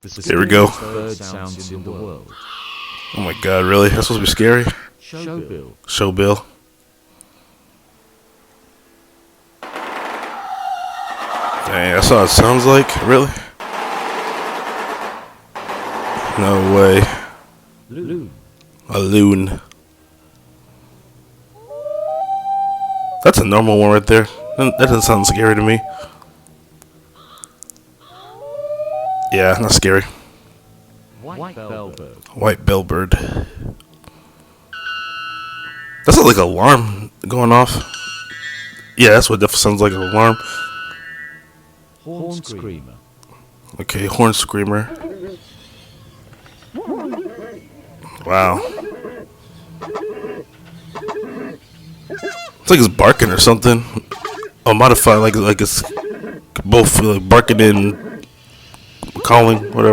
Here we go. Bird sounds in the world. Oh my god, really? That's supposed to be scary? Showbill. Show Bill. Dang, that's what it sounds like? Really? No way. Loon. A loon. That's a normal one right there. That doesn't sound scary to me. Yeah, not scary. White bellbird. White bellbird. That's like an alarm going off. Yeah, that's what definitely sounds like an alarm. Horn screamer. Okay, horn screamer. Wow. It's like it's barking or something. Oh, modified like it's both like barking and calling, whatever.